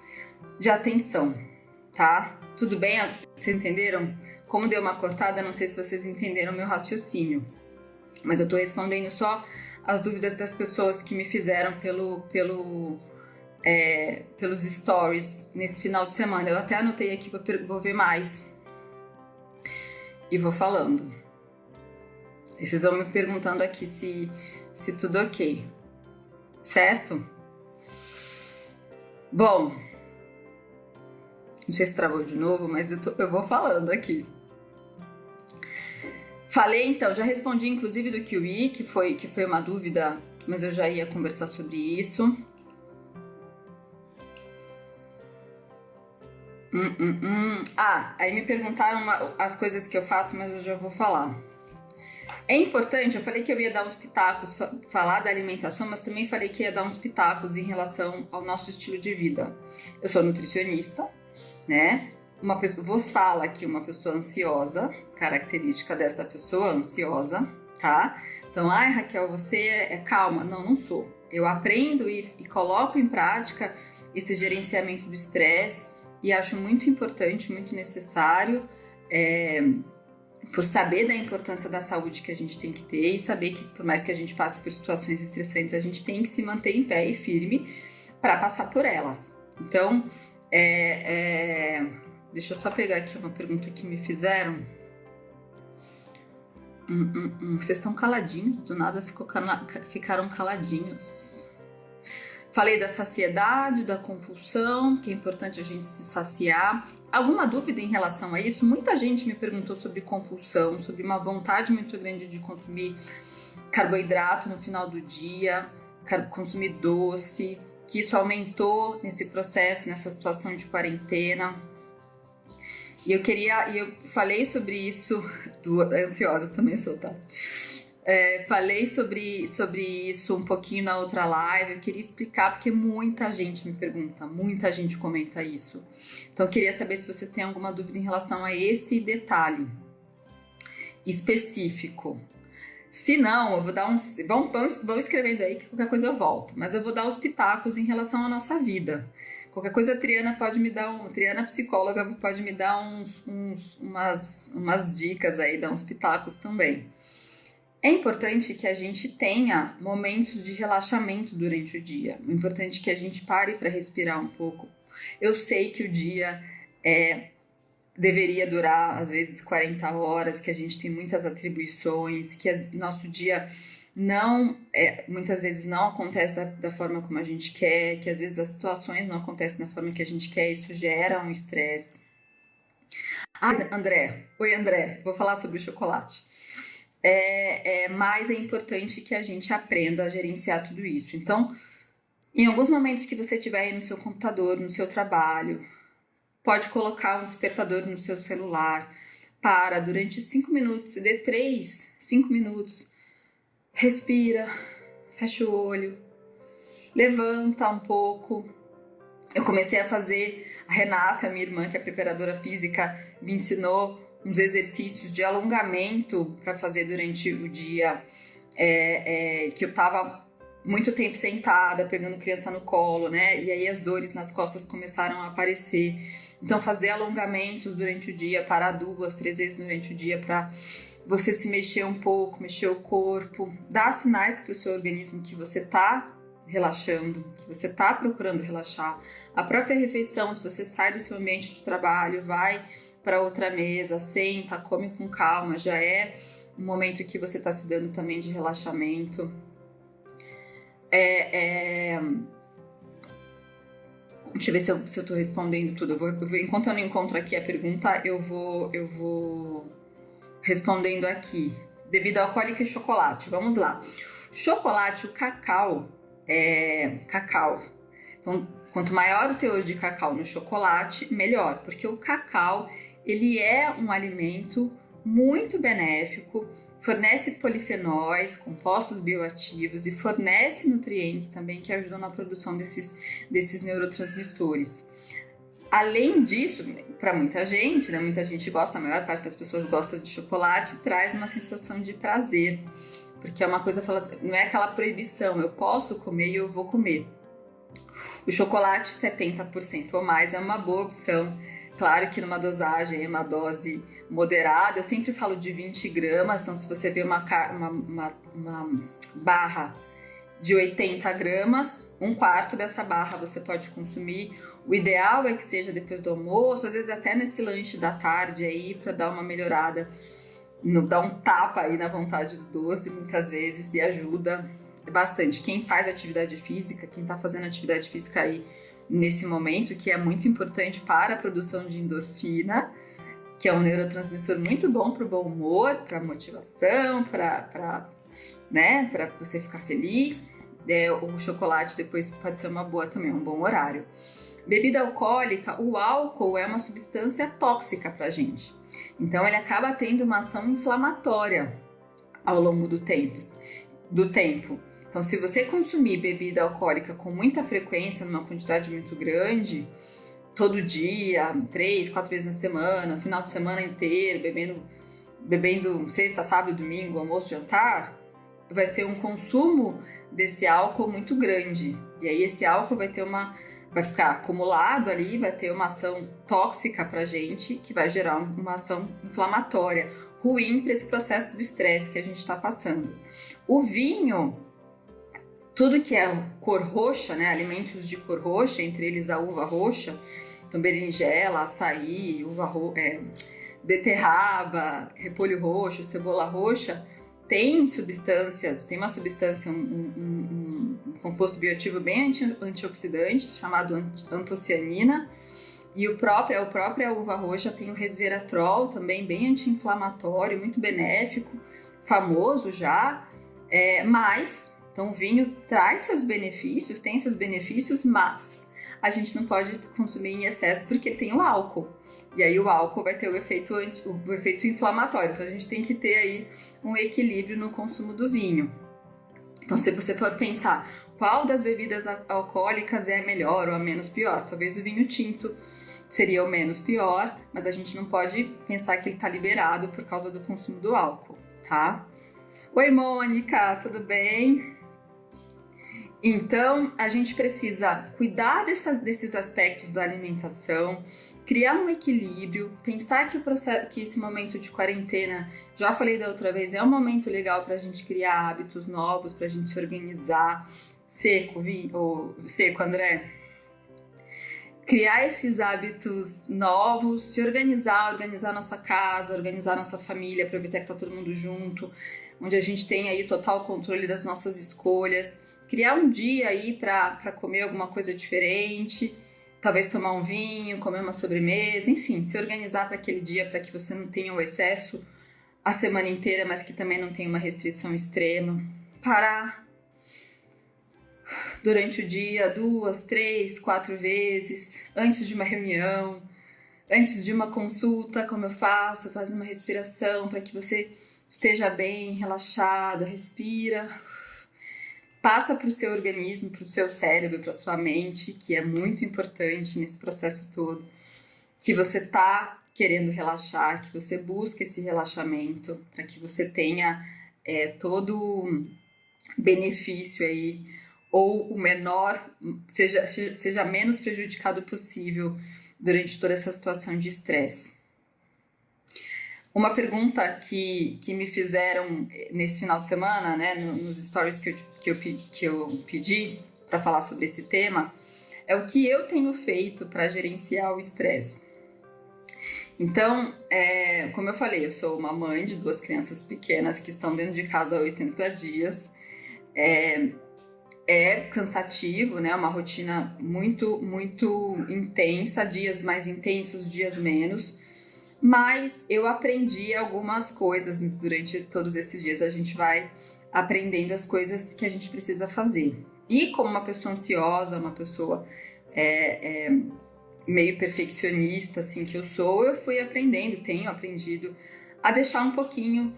de atenção, tá? Tudo bem? Vocês entenderam? Como deu uma cortada, não sei se vocês entenderam o meu raciocínio, mas eu estou respondendo só as dúvidas das pessoas que me fizeram pelos stories nesse final de semana. Eu até anotei aqui, vou ver mais e vou falando. E vocês vão me perguntando aqui se tudo ok, certo? Bom, não sei se travou de novo, mas eu vou falando aqui. Falei, então, já respondi inclusive do kiwi, que foi uma dúvida, mas eu já ia conversar sobre isso. Aí me perguntaram as coisas que eu faço, mas eu já vou falar. É importante, eu falei que eu ia dar uns pitacos, falar da alimentação, mas também falei que ia dar uns pitacos em relação ao nosso estilo de vida. Eu sou nutricionista, né? Vos fala aqui uma pessoa ansiosa, característica desta pessoa ansiosa, tá? Então, Raquel, você é calma? Não sou. Eu aprendo e coloco em prática esse gerenciamento do estresse e acho muito importante, muito necessário, por saber da importância da saúde que a gente tem que ter e saber que, por mais que a gente passe por situações estressantes, a gente tem que se manter em pé e firme para passar por elas. Então, deixa eu só pegar aqui uma pergunta que me fizeram. Vocês estão caladinhos, do nada ficaram caladinhos. Falei da saciedade, da compulsão, que é importante a gente se saciar. Alguma dúvida em relação a isso? Muita gente me perguntou sobre compulsão, sobre uma vontade muito grande de consumir carboidrato no final do dia, consumir doce, que isso aumentou nesse processo, nessa situação de quarentena. E eu falei sobre isso, tô ansiosa também, sou, Tati. Falei sobre isso um pouquinho na outra live. Eu queria explicar porque muita gente me pergunta, muita gente comenta isso. Então eu queria saber se vocês têm alguma dúvida em relação a esse detalhe específico. Se não, eu vou dar uns... Vão escrevendo aí que qualquer coisa eu volto. Mas eu vou dar os pitacos em relação à nossa vida. Qualquer coisa a Triana pode me dar Triana psicóloga pode me dar umas dicas aí, dar uns pitacos também. É importante que a gente tenha momentos de relaxamento durante o dia. É importante que a gente pare para respirar um pouco. Eu sei que o dia deveria durar, às vezes, 40 horas, que a gente tem muitas atribuições, que nosso dia muitas vezes não acontece da forma como a gente quer, que às vezes as situações não acontecem da forma que a gente quer, isso gera um estresse. André, vou falar sobre o chocolate. Mas é importante que a gente aprenda a gerenciar tudo isso. Então, em alguns momentos que você estiver aí no seu computador, no seu trabalho, pode colocar um despertador no seu celular, para durante 5 minutos, dê 5 minutos, respira, fecha o olho, levanta um pouco. Eu comecei a fazer, a Renata, minha irmã, que é preparadora física, me ensinou uns exercícios de alongamento para fazer durante o dia, que eu estava muito tempo sentada, pegando criança no colo, né? E aí as dores nas costas começaram a aparecer. Então, fazer alongamentos durante o dia, parar 2, 3 vezes durante o dia para você se mexer um pouco, mexer o corpo, dar sinais para o seu organismo que você está relaxando, que você está procurando relaxar. A própria refeição, se você sai do seu ambiente de trabalho, vai para outra mesa, senta, come com calma, já é um momento que você está se dando também de relaxamento. Deixa eu ver se eu estou respondendo tudo. Enquanto eu não encontro aqui a pergunta, eu vou respondendo aqui. Bebida alcoólica e chocolate. Vamos lá. Chocolate, o cacau. Então, quanto maior o teor de cacau no chocolate, melhor. Porque o cacau, ele é um alimento muito benéfico, fornece polifenóis, compostos bioativos e fornece nutrientes também que ajudam na produção desses neurotransmissores. Além disso, para muita gente, né, muita gente gosta, a maior parte das pessoas gosta de chocolate, traz uma sensação de prazer, porque é uma coisa, não é aquela proibição, eu posso comer e eu vou comer. O chocolate 70% ou mais é uma boa opção. Claro que numa dosagem, uma dose moderada, eu sempre falo de 20 gramas, então se você vê uma barra de 80 gramas, 1/4 dessa barra você pode consumir. O ideal é que seja depois do almoço, às vezes até nesse lanche da tarde aí, para dar uma melhorada, dar um tapa aí na vontade do doce muitas vezes, e ajuda bastante. Quem faz atividade física, quem está fazendo atividade física aí nesse momento, que é muito importante para a produção de endorfina, que é um neurotransmissor muito bom para o bom humor, para a motivação, para você ficar feliz. O chocolate depois pode ser uma boa também, um bom horário. Bebida alcoólica, o álcool é uma substância tóxica para a gente. Então ele acaba tendo uma ação inflamatória ao longo do tempo. Então, se você consumir bebida alcoólica com muita frequência, numa quantidade muito grande, todo dia, 3, 4 vezes na semana, final de semana inteiro, bebendo sexta, sábado, domingo, almoço, jantar, vai ser um consumo desse álcool muito grande. E aí esse álcool vai ficar acumulado ali, vai ter uma ação tóxica pra gente, que vai gerar uma ação inflamatória, ruim para esse processo do estresse que a gente está passando. O vinho, tudo que é cor roxa, né, alimentos de cor roxa, entre eles a uva roxa, então berinjela, açaí, beterraba, repolho roxo, cebola roxa, tem uma substância, um composto bioativo bem antioxidante, chamado antocianina, e a própria uva roxa tem o resveratrol, também bem anti-inflamatório, muito benéfico, famoso já, mas Então o vinho traz seus benefícios, tem seus benefícios, mas a gente não pode consumir em excesso porque tem o álcool. E aí o álcool vai ter o efeito inflamatório. Então a gente tem que ter aí um equilíbrio no consumo do vinho. Então se você for pensar qual das bebidas alcoólicas é a melhor ou a menos pior, talvez o vinho tinto seria o menos pior, mas a gente não pode pensar que ele está liberado por causa do consumo do álcool, tá? Oi, Mônica, tudo bem? Então, a gente precisa cuidar desses aspectos da alimentação, criar um equilíbrio, pensar que esse momento de quarentena, já falei da outra vez, é um momento legal para a gente criar hábitos novos, para a gente se organizar. Seco, André? Criar esses hábitos novos, se organizar nossa casa, organizar nossa família, aproveitar que tá todo mundo junto, onde a gente tem aí total controle das nossas escolhas, criar um dia aí para comer alguma coisa diferente, talvez tomar um vinho, comer uma sobremesa, enfim, se organizar para aquele dia para que você não tenha o excesso a semana inteira, mas que também não tenha uma restrição extrema. Parar durante o dia 2, 3, 4 vezes, antes de uma reunião, antes de uma consulta, como eu faço, faz uma respiração para que você esteja bem, relaxada, respira, passa para o seu organismo, para o seu cérebro, para a sua mente, que é muito importante nesse processo todo, que você está querendo relaxar, que você busca esse relaxamento, para que você tenha todo benefício aí, ou o menor, seja menos prejudicado possível durante toda essa situação de estresse. Uma pergunta que me fizeram nesse final de semana, né, nos stories que eu pedi para falar sobre esse tema, é o que eu tenho feito para gerenciar o estresse. Então, como eu falei, eu sou uma mãe de 2 crianças pequenas que estão dentro de casa há 80 dias. É cansativo, né? Uma rotina muito, muito intensa, dias mais intensos, dias menos. Mas eu aprendi algumas coisas durante todos esses dias. A gente vai aprendendo as coisas que a gente precisa fazer. E como uma pessoa ansiosa, uma pessoa meio perfeccionista, assim, que eu sou, eu fui aprendendo, tenho aprendido a deixar um pouquinho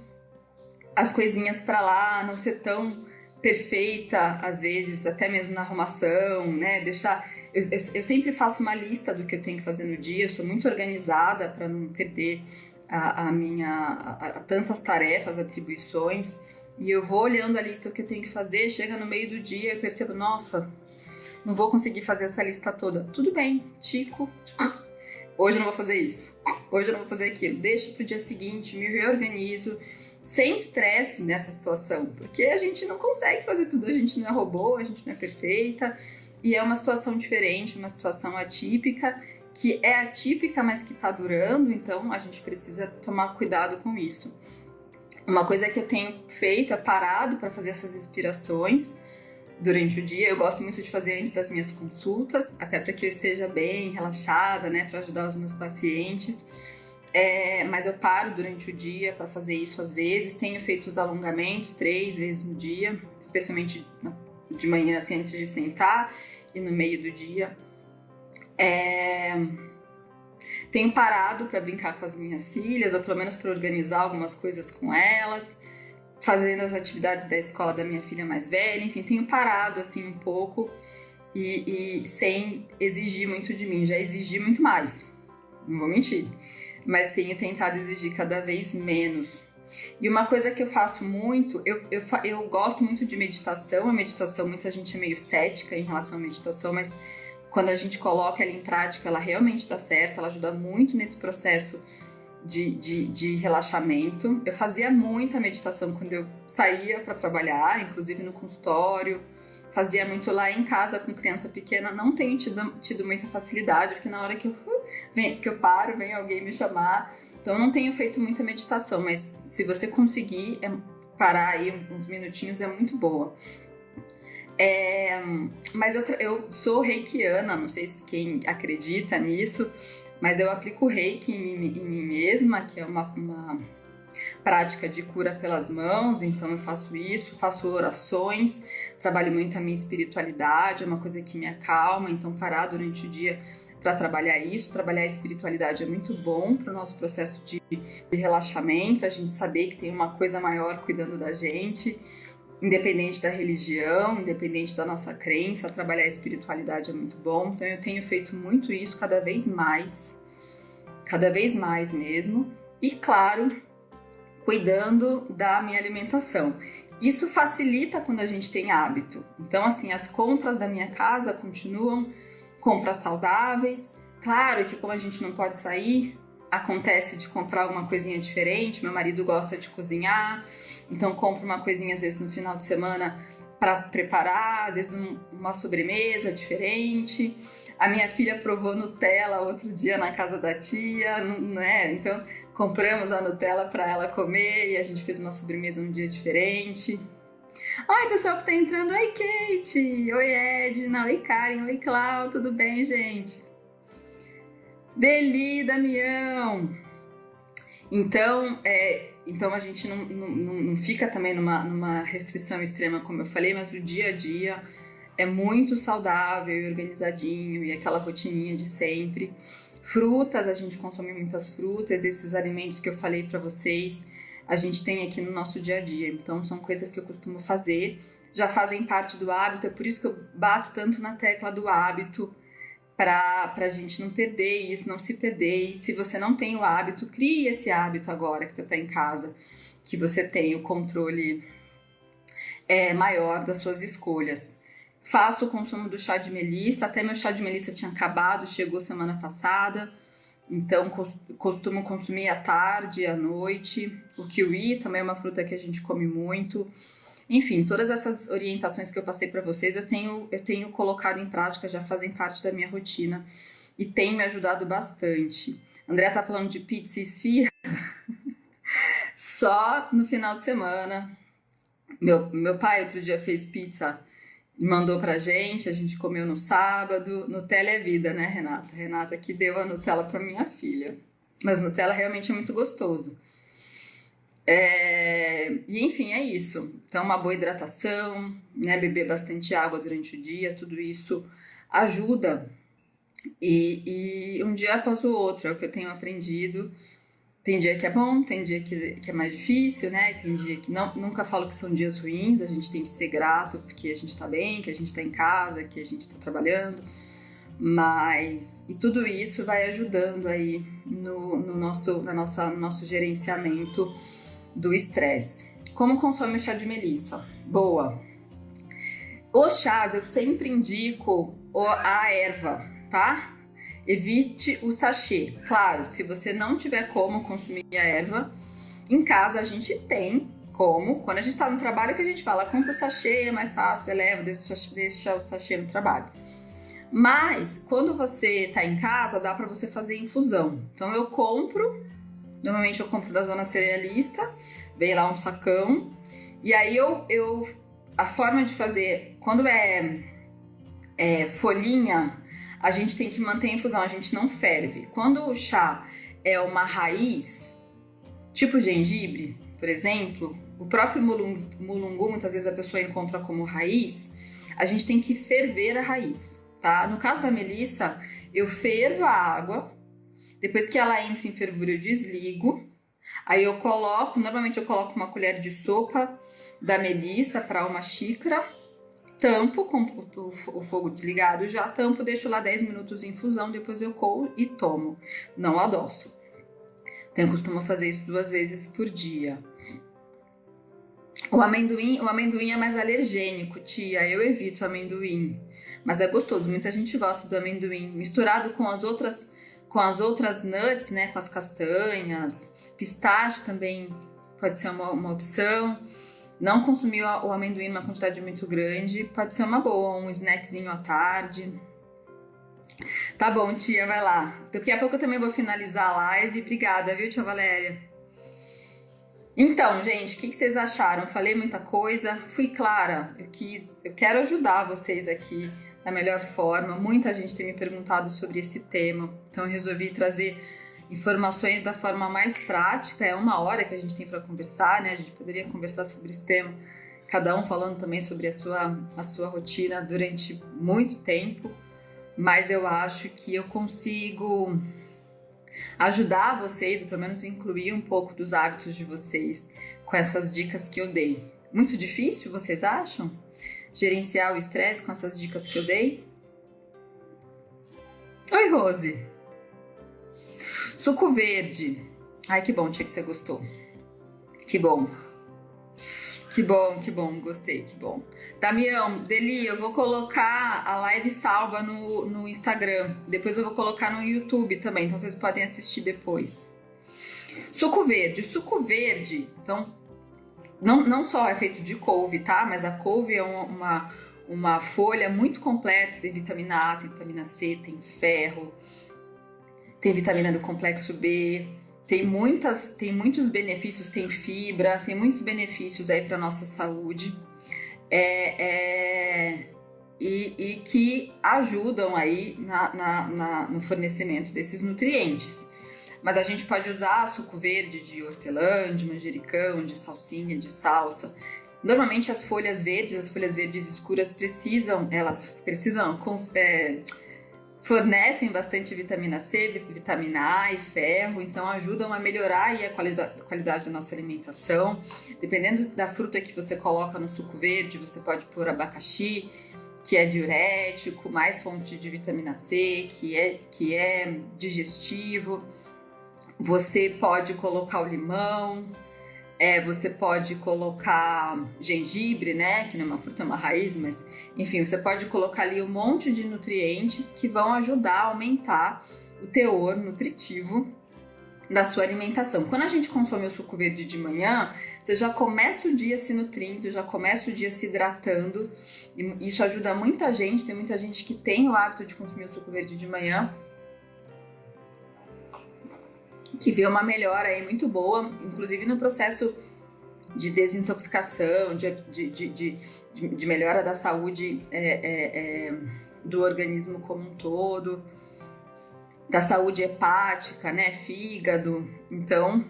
as coisinhas para lá, não ser tão perfeita, às vezes, até mesmo na arrumação, né? Eu sempre faço uma lista do que eu tenho que fazer no dia, eu sou muito organizada para não perder tantas tarefas, atribuições, e eu vou olhando a lista do que eu tenho que fazer, chega no meio do dia e percebo, nossa, não vou conseguir fazer essa lista toda. Tudo bem, tico, hoje eu não vou fazer isso, hoje eu não vou fazer aquilo, deixo pro dia seguinte, me reorganizo, sem estresse nessa situação, porque a gente não consegue fazer tudo, a gente não é robô, a gente não é perfeita, e é uma situação diferente, uma situação atípica, que é atípica, mas que está durando, então a gente precisa tomar cuidado com isso. Uma coisa que eu tenho feito é parado para fazer essas respirações durante o dia. Eu gosto muito de fazer antes das minhas consultas, até para que eu esteja bem, relaxada, né, para ajudar os meus pacientes. Mas eu paro durante o dia para fazer isso às vezes. Tenho feito os alongamentos 3 vezes no dia, especialmente de manhã, assim, antes de sentar, e no meio do dia. Tenho parado para brincar com as minhas filhas, ou pelo menos para organizar algumas coisas com elas, fazendo as atividades da escola da minha filha mais velha. Enfim, tenho parado assim um pouco e sem exigir muito de mim. Já exigi muito mais, não vou mentir, mas tenho tentado exigir cada vez menos. E uma coisa que eu faço muito, eu gosto muito de meditação. A meditação, muita gente é meio cética em relação à meditação, mas quando a gente coloca ela em prática, ela realmente dá certo, ela ajuda muito nesse processo de relaxamento. Eu fazia muita meditação quando eu saía para trabalhar, inclusive no consultório, fazia muito lá em casa com criança pequena. Não tenho tido muita facilidade, porque na hora que eu paro, vem alguém me chamar. Então eu não tenho feito muita meditação, mas se você conseguir parar aí uns minutinhos, é muito boa. Mas eu sou reikiana, não sei se quem acredita nisso, mas eu aplico reiki em mim mesma, que é uma prática de cura pelas mãos, então eu faço isso, faço orações, trabalho muito a minha espiritualidade, é uma coisa que me acalma, então parar durante o dia para trabalhar isso, trabalhar a espiritualidade é muito bom para o nosso processo de relaxamento, a gente saber que tem uma coisa maior cuidando da gente, independente da religião, independente da nossa crença, trabalhar a espiritualidade é muito bom, então eu tenho feito muito isso cada vez mais mesmo, e claro, cuidando da minha alimentação. Isso facilita quando a gente tem hábito. Então, assim, as compras da minha casa continuam compras saudáveis. Claro que como a gente não pode sair, acontece de comprar uma coisinha diferente. Meu marido gosta de cozinhar, então compro uma coisinha às vezes no final de semana para preparar, às vezes uma sobremesa diferente. A minha filha provou Nutella outro dia na casa da tia, né? Então compramos a Nutella para ela comer e a gente fez uma sobremesa um dia diferente. Oi, pessoal que tá entrando. Oi, Kate. Oi, Edna. Oi, Karen. Oi, Clau. Tudo bem, gente? Deli, Damião. Então a gente não fica também numa restrição extrema, como eu falei, mas o dia a dia é muito saudável e organizadinho e aquela rotininha de sempre. Frutas, a gente consome muitas frutas, esses alimentos que eu falei para vocês, a gente tem aqui no nosso dia a dia. Então, são coisas que eu costumo fazer, já fazem parte do hábito, é por isso que eu bato tanto na tecla do hábito, para a gente não perder isso, não se perder. E se você não tem o hábito, crie esse hábito agora que você está em casa, que você tem o controle maior das suas escolhas. Faço o consumo do chá de melissa, até meu chá de melissa tinha acabado, chegou semana passada, então costumo consumir à tarde, à noite. O kiwi também é uma fruta que a gente come muito. Enfim, todas essas orientações que eu passei para vocês, eu tenho colocado em prática, já fazem parte da minha rotina e tem me ajudado bastante. André tá falando de pizza e esfirra só no final de semana. Meu pai outro dia fez pizza e mandou pra gente, a gente comeu no sábado. Nutella é vida, né, Renata? Renata que deu a Nutella pra minha filha. Mas Nutella realmente é muito gostoso. E enfim, é isso. Então, uma boa hidratação, né, beber bastante água durante o dia, tudo isso ajuda. E um dia após o outro, é o que eu tenho aprendido. Tem dia que é bom, tem dia que é mais difícil, né? Tem dia que nunca falo que são dias ruins, a gente tem que ser grato porque a gente tá bem, que a gente tá em casa, que a gente tá trabalhando. E tudo isso vai ajudando aí no nosso gerenciamento do estresse. Como consome o chá de melissa? Boa! Os chás eu sempre indico a erva, tá? Evite o sachê. Claro, se você não tiver como consumir a erva, em casa a gente tem como. Quando a gente está no trabalho que a gente fala, compra o sachê, é mais fácil, você leva, deixa o sachê no trabalho. Mas, quando você está em casa, dá para você fazer infusão. Então, normalmente eu compro da Zona Cerealista, vem lá um sacão, e aí a forma de fazer, quando é folhinha, a gente tem que manter a infusão, a gente não ferve. Quando o chá é uma raiz, tipo gengibre, por exemplo, o próprio mulungu, muitas vezes a pessoa encontra como raiz, a gente tem que ferver a raiz, tá? No caso da melissa, eu fervo a água, depois que ela entra em fervura eu desligo, aí normalmente eu coloco uma colher de sopa da melissa para uma xícara, tampo com o fogo desligado, já tampo, deixo lá 10 minutos em infusão, depois eu coo e tomo, não adoço. Então eu costumo fazer isso 2 vezes por dia. O amendoim é mais alergênico, tia, eu evito o amendoim, mas é gostoso, muita gente gosta do amendoim, misturado com as outras nuts, né, com as castanhas, pistache também pode ser uma opção. Não consumir o amendoim numa quantidade muito grande, pode ser uma boa, um snackzinho à tarde. Tá bom, tia, vai lá. Daqui a pouco eu também vou finalizar a live. Obrigada, viu, tia Valéria? Então, gente, o que vocês acharam? Falei muita coisa, fui clara. Eu quero ajudar vocês aqui da melhor forma. Muita gente tem me perguntado sobre esse tema, então eu resolvi trazer informações da forma mais prática. É 1 hora que a gente tem para conversar, né? A gente poderia conversar sobre esse tema, cada um falando também sobre a sua rotina durante muito tempo, mas eu acho que eu consigo ajudar vocês, ou pelo menos incluir um pouco dos hábitos de vocês com essas dicas que eu dei. Muito difícil, vocês acham? Gerenciar o estresse com essas dicas que eu dei? Oi, Rose! Suco verde. Ai, que bom, tia, que você gostou. Que bom. Que bom, gostei, que bom. Damião, Deli, eu vou colocar a live salva no Instagram. Depois eu vou colocar no YouTube também, então vocês podem assistir depois. Suco verde, então, não só é feito de couve, tá? Mas a couve é uma folha muito completa, tem vitamina A, tem vitamina C, tem ferro, tem vitamina do complexo B, tem muitos benefícios, tem fibra, tem muitos benefícios aí para nossa saúde e que ajudam aí no fornecimento desses nutrientes. Mas a gente pode usar suco verde de hortelã, de manjericão, de salsinha, de salsa. Normalmente as folhas verdes escuras fornecem bastante vitamina C, vitamina A e ferro, então ajudam a melhorar aí a qualidade da nossa alimentação. Dependendo da fruta que você coloca no suco verde, você pode pôr abacaxi, que é diurético, mais fonte de vitamina C, que é digestivo. Você pode colocar o limão, você pode colocar gengibre, né? Que não é uma fruta, é uma raiz, mas enfim, você pode colocar ali um monte de nutrientes que vão ajudar a aumentar o teor nutritivo da sua alimentação. Quando a gente consome o suco verde de manhã, você já começa o dia se nutrindo, já começa o dia se hidratando, e isso ajuda muita gente. Tem muita gente que tem o hábito de consumir o suco verde de manhã, que vê uma melhora aí muito boa, inclusive no processo de desintoxicação, de melhora da saúde do organismo como um todo, da saúde hepática, né, fígado. Então,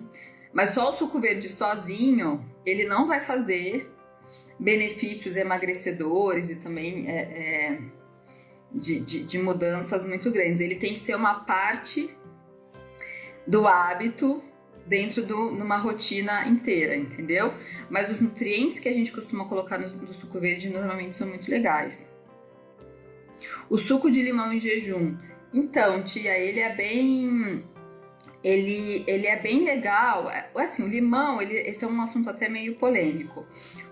mas só o suco verde sozinho, ele não vai fazer benefícios emagrecedores e também de mudanças muito grandes. Ele tem que ser uma parte do hábito dentro numa rotina inteira, entendeu? Mas os nutrientes que a gente costuma colocar no suco verde normalmente são muito legais. O suco de limão em jejum. Então, tia, ele é bem legal. Assim, o limão, esse é um assunto até meio polêmico.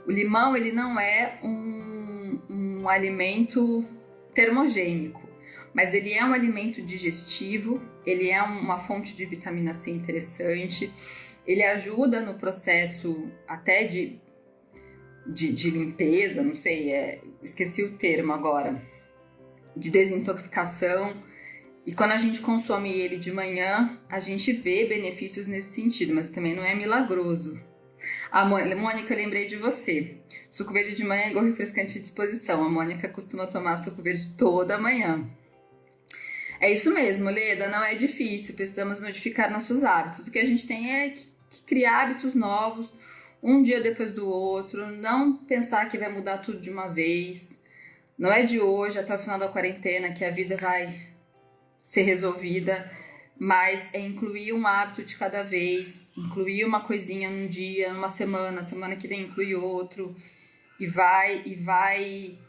O limão, ele não é um alimento termogênico, mas ele é um alimento digestivo, ele é uma fonte de vitamina C interessante, ele ajuda no processo até de limpeza, não sei, esqueci o termo agora, de desintoxicação. E quando a gente consome ele de manhã, a gente vê benefícios nesse sentido, mas também não é milagroso. Mônica, eu lembrei de você. Suco verde de manhã é igual refrescante de disposição. A Mônica costuma tomar suco verde toda manhã. É isso mesmo, Leda, não é difícil, precisamos modificar nossos hábitos. O que a gente tem é que criar hábitos novos, um dia depois do outro, não pensar que vai mudar tudo de uma vez. Não é de hoje até o final da quarentena que a vida vai ser resolvida, mas é incluir um hábito de cada vez, incluir uma coisinha num dia, numa semana que vem incluir outro, e vai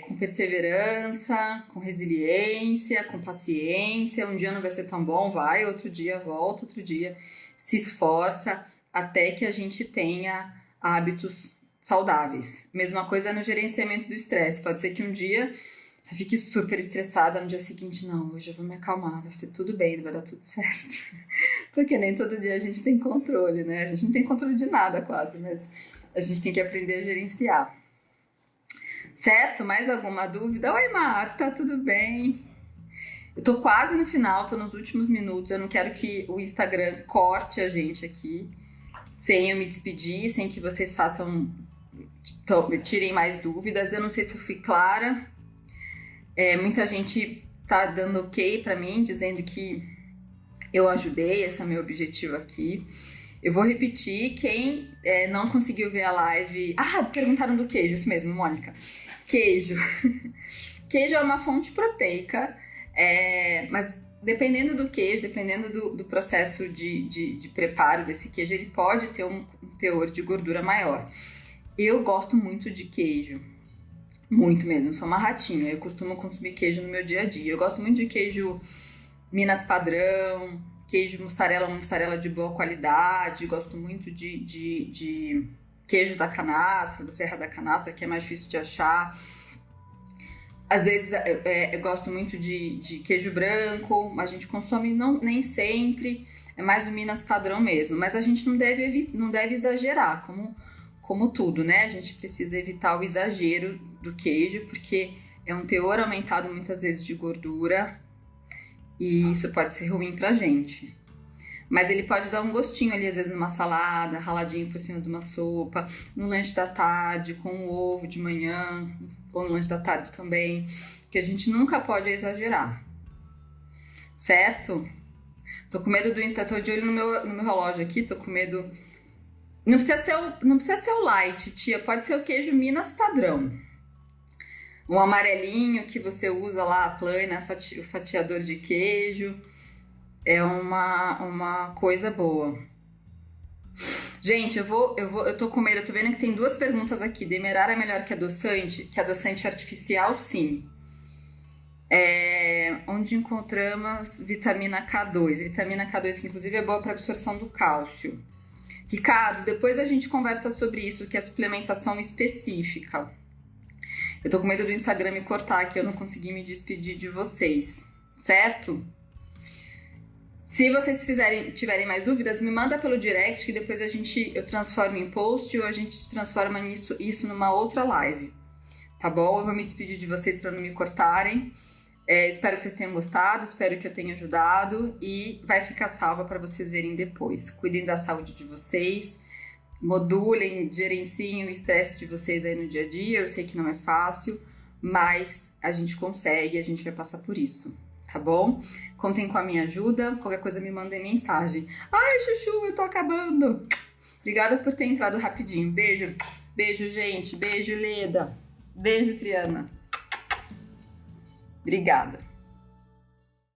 com perseverança, com resiliência, com paciência. Um dia não vai ser tão bom, vai, outro dia volta, outro dia se esforça, até que a gente tenha hábitos saudáveis. Mesma coisa no gerenciamento do estresse. Pode ser que um dia você fique super estressada, no dia seguinte, não, hoje eu vou me acalmar, vai ser tudo bem, vai dar tudo certo. Porque nem todo dia a gente tem controle, né? A gente não tem controle de nada quase, mas a gente tem que aprender a gerenciar. Certo? Mais alguma dúvida? Oi, Marta, tudo bem? Eu tô quase no final, tô nos últimos minutos, eu não quero que o Instagram corte a gente aqui, sem eu me despedir, sem que vocês tirem mais dúvidas. Eu não sei se eu fui clara. Muita gente tá dando ok pra mim, dizendo que Eu ajudei, esse é meu objetivo aqui. Eu vou repetir, quem não conseguiu ver a live... perguntaram do queijo, isso mesmo, Mônica. Queijo. Queijo é uma fonte proteica, mas dependendo do queijo, dependendo do processo de preparo desse queijo, ele pode ter um teor de gordura maior. Eu gosto muito de queijo, muito mesmo, sou uma ratinha, eu costumo consumir queijo no meu dia a dia. Eu gosto muito de queijo Minas padrão, queijo mussarela de boa qualidade, gosto muito de queijo da canastra, da Serra da Canastra, que é mais difícil de achar. Às vezes eu gosto muito de queijo branco, mas a gente consome nem sempre, é mais o Minas padrão mesmo. Mas a gente não deve exagerar, como tudo, né? A gente precisa evitar o exagero do queijo, porque é um teor aumentado muitas vezes de gordura e isso pode ser ruim pra gente. Mas ele pode dar um gostinho ali, às vezes numa salada, raladinho por cima de uma sopa, no lanche da tarde, com um ovo de manhã, ou no lanche da tarde também, que a gente nunca pode exagerar, certo? Tô com medo do Insta, tô de olho no meu relógio aqui, tô com medo... Não precisa ser o light, tia, pode ser o queijo Minas padrão. Um amarelinho que você usa lá, a plana, o fatiador de queijo, é uma coisa boa. Gente, eu tô com medo, eu tô vendo que tem 2 perguntas aqui. Demerara é melhor que adoçante? Que adoçante artificial, sim. Onde encontramos vitamina K2? Vitamina K2 que inclusive é boa para absorção do cálcio. Ricardo, depois a gente conversa sobre isso, que é suplementação específica. Eu tô com medo do Instagram me cortar, que eu não consegui me despedir de vocês, certo? Se vocês tiverem mais dúvidas, me manda pelo direct, que depois eu transformo em post ou a gente transforma isso numa outra live, tá bom? Eu vou me despedir de vocês para não me cortarem. Espero que vocês tenham gostado, espero que eu tenha ajudado e vai ficar salva para vocês verem depois. Cuidem da saúde de vocês, modulem, gerenciem o estresse de vocês aí no dia a dia. Eu sei que não é fácil, mas a gente consegue, a gente vai passar por isso. Tá bom? Contem com a minha ajuda. Qualquer coisa me mandem mensagem. Ai, Chuchu, eu tô acabando. Obrigada por ter entrado rapidinho. Beijo. Beijo, gente. Beijo, Leda. Beijo, Triana. Obrigada.